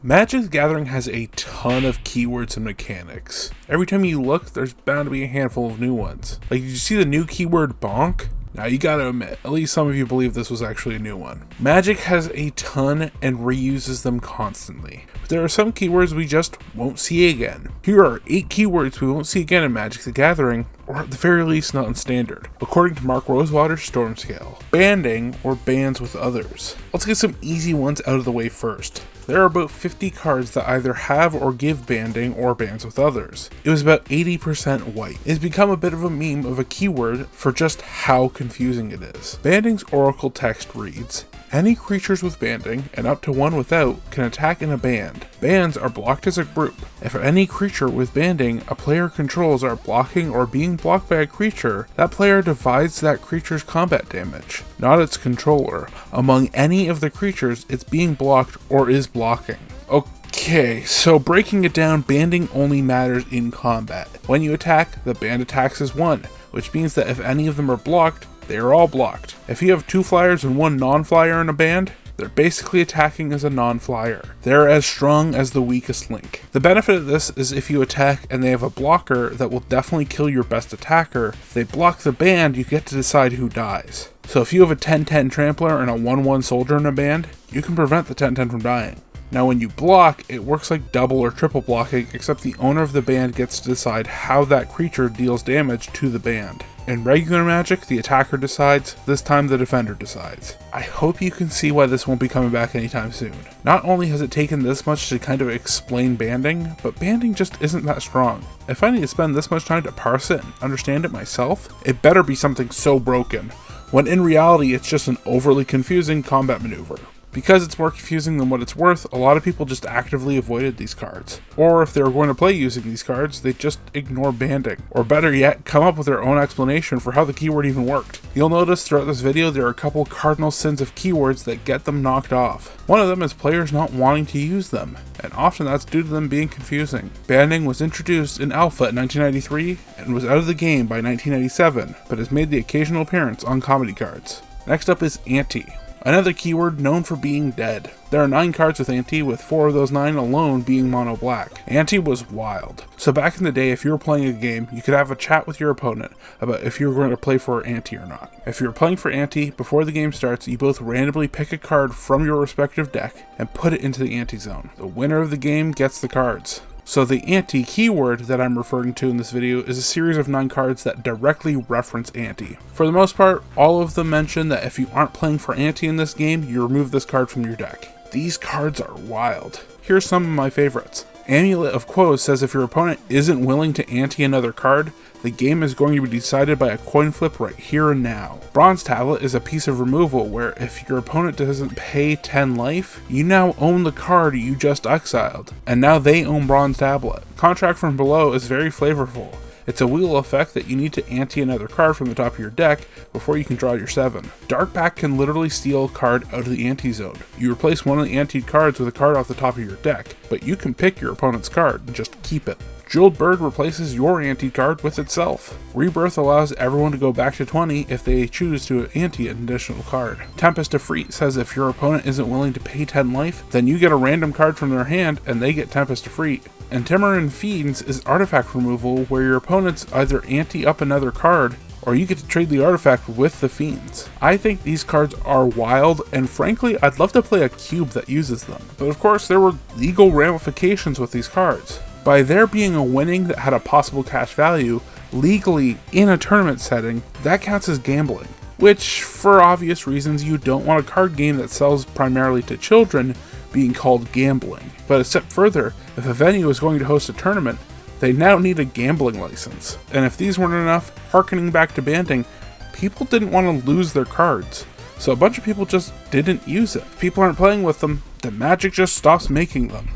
Magic the Gathering has a ton of keywords and mechanics. Every time you look, there's bound to be a handful of new ones. Like, did you see the new keyword bonk? Now you gotta admit, at least some of you believe this was actually a new one. Magic has a ton and reuses them constantly. But there are some keywords we just won't see again. Here are 8 keywords we won't see again in Magic the Gathering, or at the very least not in Standard, according to Mark Rosewater's Storm Scale. Banding, or bands with others. Let's get some easy ones out of the way first. There are about 50 cards that either have or give banding or bands with others. It was about 80% white. It's become a bit of a meme of a keyword for just how confusing it is. Banding's oracle text reads, any creatures with banding, and up to one without, can attack in a band. Bands are blocked as a group. If any creature with banding a player controls are blocking or being blocked by a creature, that player divides that creature's combat damage, not its controller, among any of the creatures it's being blocked or is blocking. Okay, so breaking it down, banding only matters in combat. When you attack, the band attacks as one, which means that if any of them are blocked, they are all blocked. If you have 2 flyers and 1 non-flyer in a band, they're basically attacking as a non-flyer. They're as strong as the weakest link. The benefit of this is if you attack and they have a blocker that will definitely kill your best attacker, if they block the band, you get to decide who dies. So if you have a 10-10 trampler and a 1-1 soldier in a band, you can prevent the 10-10 from dying. Now when you block, it works like double or triple blocking, except the owner of the band gets to decide how that creature deals damage to the band. In regular Magic, the attacker decides, this time the defender decides. I hope you can see why this won't be coming back anytime soon. Not only has it taken this much to kind of explain banding, but banding just isn't that strong. If I need to spend this much time to parse it and understand it myself, it better be something so broken, when in reality it's just an overly confusing combat maneuver. Because it's more confusing than what it's worth, a lot of people just actively avoided these cards. Or if they were going to play using these cards, they just ignore banding. Or better yet, come up with their own explanation for how the keyword even worked. You'll notice throughout this video there are a couple cardinal sins of keywords that get them knocked off. One of them is players not wanting to use them, and often that's due to them being confusing. Banding was introduced in Alpha in 1993 and was out of the game by 1997, but has made the occasional appearance on comedy cards. Next up is Ante. Another keyword known for being dead. There are 9 cards with Ante, with 4 of those 9 alone being mono black. Ante was wild. So back in the day, if you were playing a game, you could have a chat with your opponent about if you were going to play for Ante or not. If you were playing for Ante, before the game starts, you both randomly pick a card from your respective deck and put it into the Ante zone. The winner of the game gets the cards. So the Ante keyword that I'm referring to in this video is a series of 9 cards that directly reference Ante. For the most part, all of them mention that if you aren't playing for Ante in this game, you remove this card from your deck. These cards are wild. Here's some of my favorites. Amulet of Quos says if your opponent isn't willing to ante another card, the game is going to be decided by a coin flip right here and now. Bronze Tablet is a piece of removal where if your opponent doesn't pay 10 life, you now own the card you just exiled, and now they own Bronze Tablet. Contract from Below is very flavorful. It's a wheel effect that you need to ante another card from the top of your deck before you can draw your 7. Dark Pack can literally steal a card out of the ante zone. You replace one of the anteed cards with a card off the top of your deck, but you can pick your opponent's card and just keep it. Jeweled Bird replaces your ante card with itself. Rebirth allows everyone to go back to 20 if they choose to ante an additional card. Tempest of Freet says if your opponent isn't willing to pay 10 life, then you get a random card from their hand and they get Tempest of Freet. And Timorin Fiends is artifact removal where your opponents either ante up another card or you get to trade the artifact with the Fiends. I think these cards are wild, and frankly, I'd love to play a cube that uses them. But of course, there were legal ramifications with these cards. By there being a winning that had a possible cash value, legally in a tournament setting, that counts as gambling. Which, for obvious reasons, you don't want a card game that sells primarily to children being called gambling. But a step further, if a venue is going to host a tournament, they now need a gambling license. And if these weren't enough, harkening back to banding, people didn't want to lose their cards. So a bunch of people just didn't use it. If people aren't playing with them, then Magic just stops making them.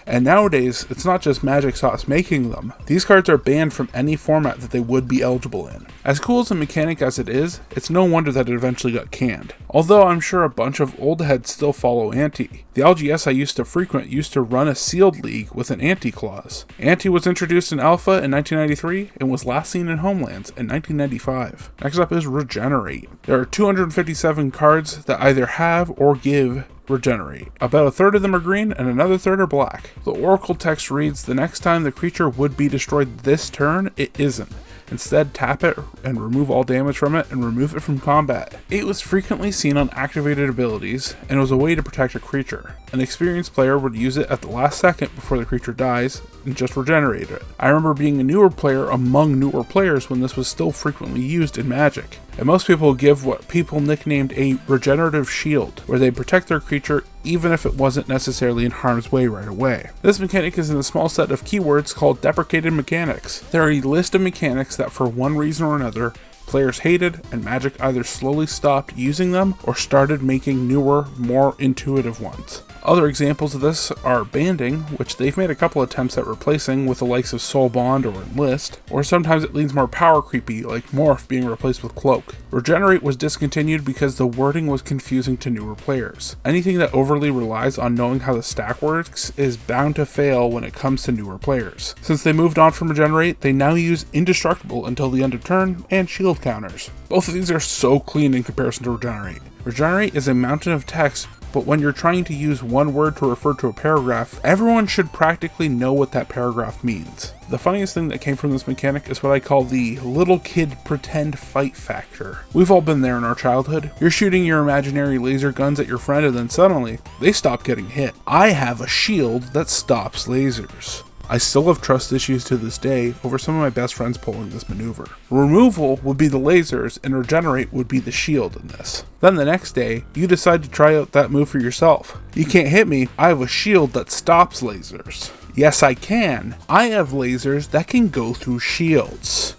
And nowadays, it's not just Magic stops making them. These cards are banned from any format that they would be eligible in. As cool as a mechanic as it is, it's no wonder that it eventually got canned. Although I'm sure a bunch of old heads still follow Ante. The LGS I used to frequent used to run a sealed league with an Ante clause. Ante was introduced in Alpha in 1993 and was last seen in Homelands in 1995. Next up is Regenerate. There are 257 cards that either have or give regenerate. About a third of them are green and another third are black. The oracle text reads, the next time the creature would be destroyed this turn, it isn't. Instead, tap it and remove all damage from it and remove it from combat. It was frequently seen on activated abilities and was a way to protect a creature. An experienced player would use it at the last second before the creature dies and just regenerate it. I remember being a newer player among newer players when this was still frequently used in Magic. And most people give what people nicknamed a regenerative shield, where they protect their creature even if it wasn't necessarily in harm's way right away. This mechanic is in a small set of keywords called deprecated mechanics. There are a list of mechanics that for one reason or another, players hated, and Magic either slowly stopped using them or started making newer, more intuitive ones. Other examples of this are banding, which they've made a couple attempts at replacing with the likes of Soul Bond or Enlist, or sometimes it leans more power creepy, like Morph being replaced with Cloak. Regenerate was discontinued because the wording was confusing to newer players. Anything that overly relies on knowing how the stack works is bound to fail when it comes to newer players. Since they moved on from Regenerate, they now use Indestructible until the end of turn and shield counters. Both of these are so clean in comparison to Regenerate. Regenerate is a mountain of text, but when you're trying to use one word to refer to a paragraph, everyone should practically know what that paragraph means. The funniest thing that came from this mechanic is what I call the little kid pretend fight factor. We've all been there in our childhood. You're shooting your imaginary laser guns at your friend and then suddenly, they stop getting hit. I have a shield that stops lasers. I still have trust issues to this day over some of my best friends pulling this maneuver. Removal would be the lasers and regenerate would be the shield in this. Then the next day, you decide to try out that move for yourself. You can't hit me, I have a shield that stops lasers. Yes, I can. I have lasers that can go through shields.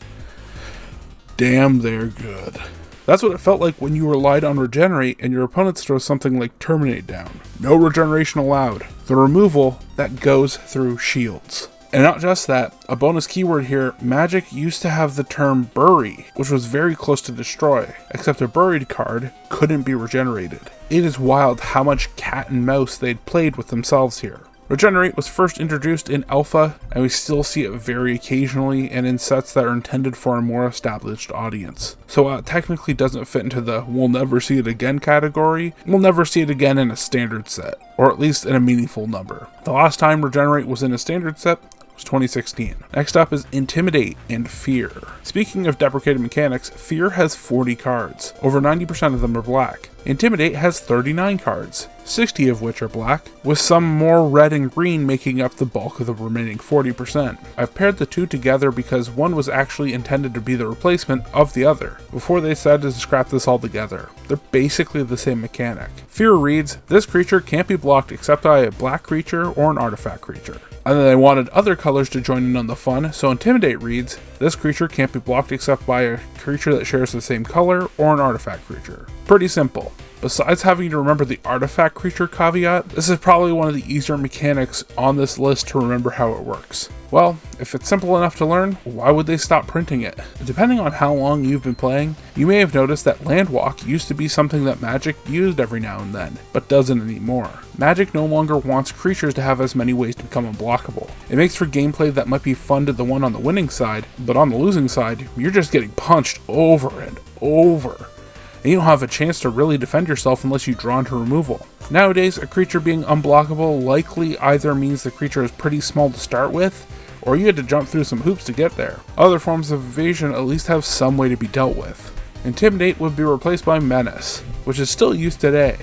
Damn, they're good. That's what it felt like when you relied on Regenerate and your opponents throw something like Terminate down. No regeneration allowed. The removal that goes through shields. And not just that, a bonus keyword here, Magic used to have the term bury, which was very close to destroy, except a buried card couldn't be regenerated. It is wild how much cat and mouse they'd played with themselves here. Regenerate was first introduced in Alpha, and we still see it very occasionally and in sets that are intended for a more established audience. So while it technically doesn't fit into the we'll never see it again category, we'll never see it again in a standard set, or at least in a meaningful number. The last time Regenerate was in a standard set was 2016. Next up is Intimidate and Fear. Speaking of deprecated mechanics, Fear has 40 cards. Over 90% of them are black. Intimidate has 39 cards, 60 of which are black, with some more red and green making up the bulk of the remaining 40%. I've paired the two together because one was actually intended to be the replacement of the other, before they decided to scrap this all together. They're basically the same mechanic. Fear reads, this creature can't be blocked except by a black creature or an artifact creature. And then they wanted other colors to join in on the fun, so Intimidate reads, this creature can't be blocked except by a creature that shares the same color or an artifact creature. Pretty simple. Besides having to remember the artifact creature caveat, this is probably one of the easier mechanics on this list to remember how it works. Well, if it's simple enough to learn, why would they stop printing it? Depending on how long you've been playing, you may have noticed that Landwalk used to be something that Magic used every now and then, but doesn't anymore. Magic no longer wants creatures to have as many ways to become unblockable. It makes for gameplay that might be fun to the one on the winning side, but on the losing side, you're just getting punched over and over. And you don't have a chance to really defend yourself unless you draw into removal. Nowadays, a creature being unblockable likely either means the creature is pretty small to start with, or you had to jump through some hoops to get there. Other forms of evasion at least have some way to be dealt with. Intimidate would be replaced by Menace, which is still used today.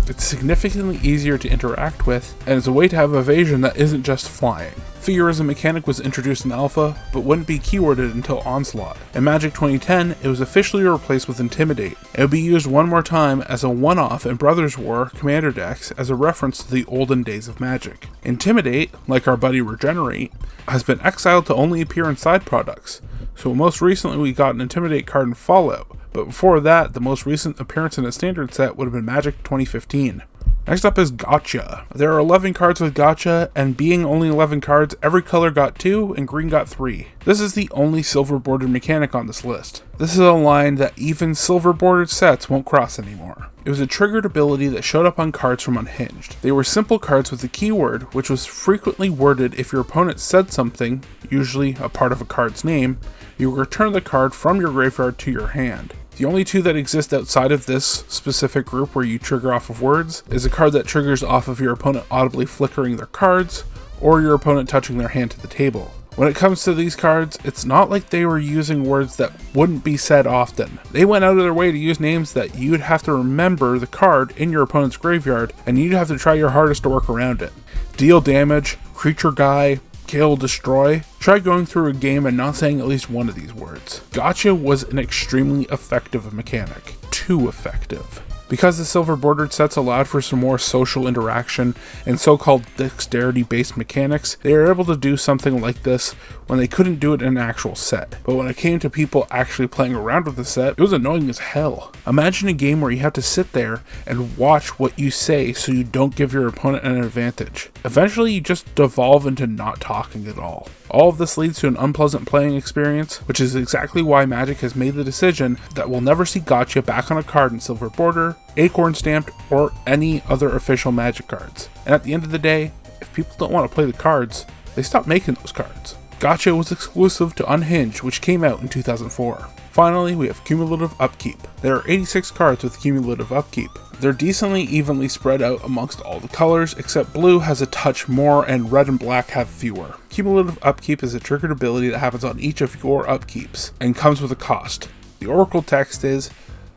It's significantly easier to interact with, and it's a way to have evasion that isn't just flying. Fear as a mechanic was introduced in Alpha, but wouldn't be keyworded until Onslaught. In Magic 2010, it was officially replaced with Intimidate. It would be used one more time as a one-off in Brothers War Commander decks as a reference to the olden days of Magic. Intimidate, like our buddy Regenerate, has been exiled to only appear in side products, so most recently we got an Intimidate card in Fallout, but before that, the most recent appearance in a standard set would have been Magic 2015. Next up is Gacha. There are 11 cards with Gacha, and being only 11 cards, every color got 2 and green got 3. This is the only silver bordered mechanic on this list. This is a line that even silver bordered sets won't cross anymore. It was a triggered ability that showed up on cards from Unhinged. They were simple cards with a keyword, which was frequently worded if your opponent said something, usually a part of a card's name, you would return the card from your graveyard to your hand. The The only two that exist outside of this specific group where you trigger off of words is a card that triggers off of your opponent audibly flickering their cards, or your opponent touching their hand to the table. When it comes to these cards, it's not like they were using words that wouldn't be said often. They went out of their way to use names that you'd have to remember the card in your opponent's graveyard, and you'd have to try your hardest to work around it. Deal damage, creature guy, kill, destroy. Try going through a game and not saying at least one of these words. Gacha was an extremely effective mechanic. Too effective. Because the silver bordered sets allowed for some more social interaction and so-called dexterity-based mechanics, they were able to do something like this when they couldn't do it in an actual set. But when it came to people actually playing around with the set, it was annoying as hell. Imagine a game where you have to sit there and watch what you say so you don't give your opponent an advantage. Eventually, you just devolve into not talking at all. All of this leads to an unpleasant playing experience, which is exactly why Magic has made the decision that we'll never see Gacha back on a card in silver border, acorn stamped, or any other official Magic cards. And at the end of the day, if people don't want to play the cards, they stop making those cards. Gacha was exclusive to Unhinged, which came out in 2004. Finally, we have cumulative upkeep. There are 86 cards with cumulative upkeep. They're decently evenly spread out amongst all the colors, except blue has a touch more and red and black have fewer. Cumulative upkeep is a triggered ability that happens on each of your upkeeps, and comes with a cost. The Oracle text is,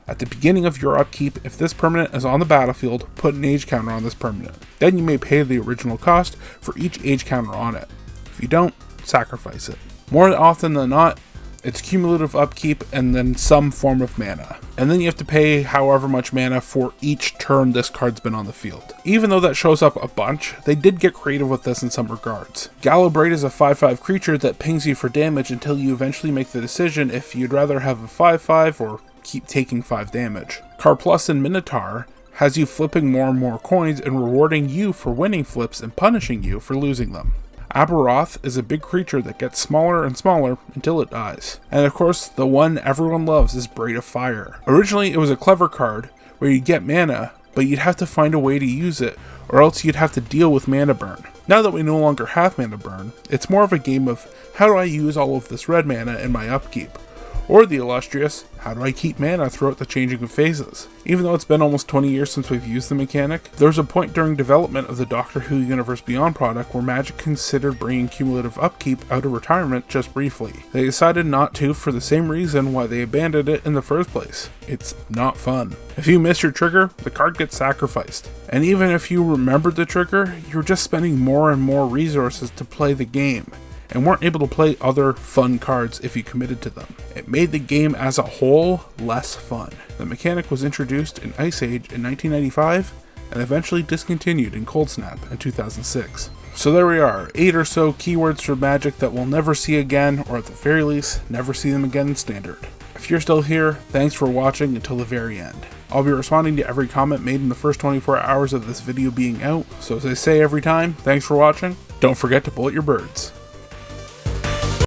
at the beginning of your upkeep, if this permanent is on the battlefield, put an age counter on this permanent. Then you may pay the original cost for each age counter on it. If you don't, sacrifice it. More often than not, it's cumulative upkeep and then some form of mana. And then you have to pay however much mana for each turn this card's been on the field. Even though that shows up a bunch, they did get creative with this in some regards. Gallowbraid is a 5/5 creature that pings you for damage until you eventually make the decision if you'd rather have a 5/5 or keep taking 5 damage. Carplus and Minotaur has you flipping more and more coins and rewarding you for winning flips and punishing you for losing them. Aberoth is a big creature that gets smaller and smaller until it dies. And of course, the one everyone loves is Braid of Fire. Originally, it was a clever card where you'd get mana, but you'd have to find a way to use it, or else you'd have to deal with mana burn. Now that we no longer have mana burn, it's more of a game of how do I use all of this red mana in my upkeep? Or the illustrious, how do I keep mana throughout the changing of phases? Even though it's been almost 20 years since we've used the mechanic, there was a point during development of the Doctor Who Universe Beyond product where Magic considered bringing cumulative upkeep out of retirement just briefly. They decided not to for the same reason why they abandoned it in the first place. It's not fun. If you miss your trigger, the card gets sacrificed. And even if you remembered the trigger, you're just spending more and more resources to play the game, and weren't able to play other fun cards if you committed to them. It made the game as a whole less fun. The mechanic was introduced in Ice Age in 1995 and eventually discontinued in Cold Snap in 2006. So there we are, 8 or so keywords for Magic that we'll never see again, or at the very least, never see them again in Standard. If you're still here, thanks for watching until the very end. I'll be responding to every comment made in the first 24 hours of this video being out, so as I say every time, thanks for watching. Don't forget to bullet your birds.